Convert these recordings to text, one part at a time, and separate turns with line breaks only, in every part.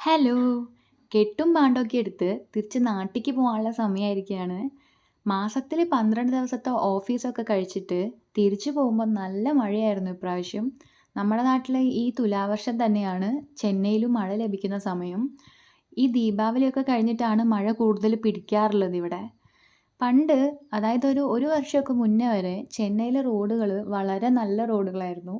Hello! കെട്ടും പാണ്ടൊക്കെ എടുത്ത് തിരിച്ച് നാട്ടിക്ക് പോകാനുള്ള സമയമായിരിക്കുകയാണ്. മാസത്തില് 12 ദിവസത്തെ ഓഫീസൊക്കെ കഴിച്ചിട്ട് തിരിച്ചു പോകുമ്പോൾ നല്ല മഴയായിരുന്നു ഇപ്രാവശ്യം. നമ്മുടെ നാട്ടിലെ ഈ തുലാവർഷം തന്നെയാണ് ചെന്നൈയിലും മഴ ലഭിക്കുന്ന സമയം. ഈ ദീപാവലിയൊക്കെ കഴിഞ്ഞിട്ടാണ് മഴ കൂടുതൽ പിടിക്കാറുള്ളത് ഇവിടെ. പണ്ട് അതായത് ഒരു വർഷമൊക്കെ മുന്നേ വരെ ചെന്നൈയിലെ റോഡുകൾ വളരെ നല്ല റോഡുകളായിരുന്നു.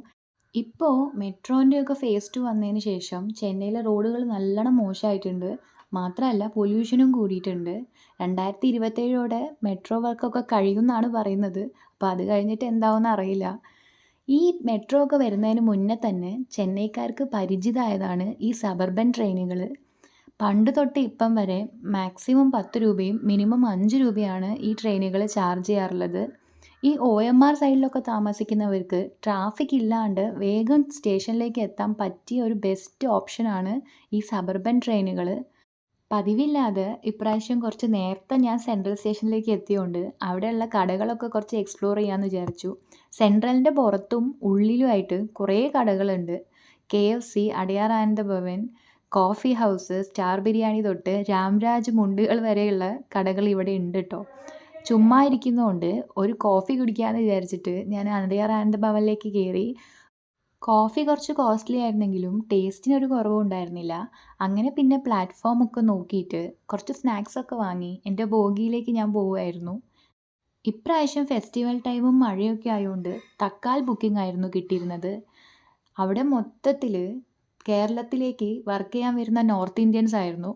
ഇപ്പോ മെട്രോൻ്റെയൊക്കെ ഫേസ് 2 വന്നതിന് ശേഷം ചെന്നൈയിലെ റോഡുകൾ നല്ലോണം മോശമായിട്ടുണ്ട്. മാത്രമല്ല പൊല്യൂഷനും കൂടിയിട്ടുണ്ട്. 2027ഓടെ മെട്രോ വർക്കൊക്കെ കഴിയുമെന്നാണ് പറയുന്നത്. അപ്പോൾ അത് കഴിഞ്ഞിട്ട് എന്താവുമെന്ന് അറിയില്ല. ഈ മെട്രോ ഒക്കെ വരുന്നതിന് മുന്നേ തന്നെ ചെന്നൈക്കാർക്ക് പരിചിതമായതാണ് ഈ സബർബൻ ട്രെയിനുകൾ. പണ്ട് തൊട്ട് ഇപ്പം വരെ മാക്സിമം 10 രൂപയും മിനിമം 5 രൂപയാണ് ഈ ട്രെയിനുകൾ ചാർജ് ചെയ്യാറുള്ളത്. ഈ OMR സൈഡിലൊക്കെ താമസിക്കുന്നവർക്ക് ട്രാഫിക് ഇല്ലാണ്ട് വേഗം സ്റ്റേഷനിലേക്ക് എത്താൻ പറ്റിയ ഒരു ബെസ്റ്റ് ഓപ്ഷനാണ് ഈ സബർബൻ ട്രെയിനുകൾ. പതിവില്ലാതെ ഇപ്രാവശ്യം കുറച്ച് നേരത്തെ ഞാൻ സെൻട്രൽ സ്റ്റേഷനിലേക്ക് എത്തിയോണ്ട് അവിടെയുള്ള കടകളൊക്കെ കുറച്ച് എക്സ്പ്ലോർ ചെയ്യാമെന്ന് വിചാരിച്ചു. സെൻട്രലിൻ്റെ പുറത്തും ഉള്ളിലുമായിട്ട് കുറേ കടകളുണ്ട്. KFC, അടയാർ ആനന്ദ Bhavan, coffee house, star biryani തൊട്ട് രാംരാജ് മുണ്ടുകൾ വരെയുള്ള കടകൾ ഇവിടെ ഉണ്ട് കേട്ടോ. ചുമ്മാ ഇരിക്കുന്നതുകൊണ്ട് ഒരു കോഫി കുടിക്കാമെന്ന് വിചാരിച്ചിട്ട് ഞാൻ അടയാർ ആനന്ദ ഭവനിലേക്ക് കയറി. കോഫി കുറച്ച് കോസ്റ്റ്ലി ആയിരുന്നെങ്കിലും ടേസ്റ്റിനൊരു കുറവും ഉണ്ടായിരുന്നില്ല. അങ്ങനെ പിന്നെ പ്ലാറ്റ്ഫോമൊക്കെ നോക്കിയിട്ട് കുറച്ച് സ്നാക്സൊക്കെ വാങ്ങി എൻ്റെ ബോഗിയിലേക്ക് ഞാൻ പോവുമായിരുന്നു. ഇപ്രാവശ്യം ഫെസ്റ്റിവൽ ടൈമും മഴയൊക്കെ ആയതുകൊണ്ട് തക്കാൽ ബുക്കിംഗ് ആയിരുന്നു കിട്ടിയിരുന്നത്. അവിടെ മൊത്തത്തിൽ കേരളത്തിലേക്ക് വർക്ക് ചെയ്യാൻ വരുന്ന നോർത്ത് ഇന്ത്യൻസ് ആയിരുന്നു.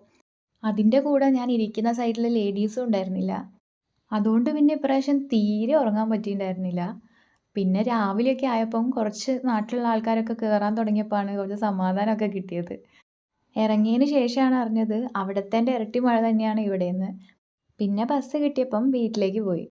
അതിൻ്റെ കൂടെ ഞാൻ ഇരിക്കുന്ന സൈഡിൽ ലേഡീസും ഉണ്ടായിരുന്നില്ല. അതുകൊണ്ട് പിന്നെ ഇപ്രാവശ്യം തീരെ ഉറങ്ങാൻ പറ്റിയിട്ടുണ്ടായിരുന്നില്ല. പിന്നെ രാവിലെയൊക്കെ ആയപ്പം കുറച്ച് നാട്ടിലുള്ള ആൾക്കാരൊക്കെ കയറാൻ തുടങ്ങിയപ്പോഴാണ് കുറച്ച് സമാധാനമൊക്കെ കിട്ടിയത്. ഇറങ്ങിയതിന് ശേഷമാണ് അറിഞ്ഞത് അവിടത്തേൻ്റെ ഇരട്ടി മഴ തന്നെയാണ് ഇവിടെയെന്ന്. പിന്നെ ബസ് കിട്ടിയപ്പം വീട്ടിലേക്ക് പോയി.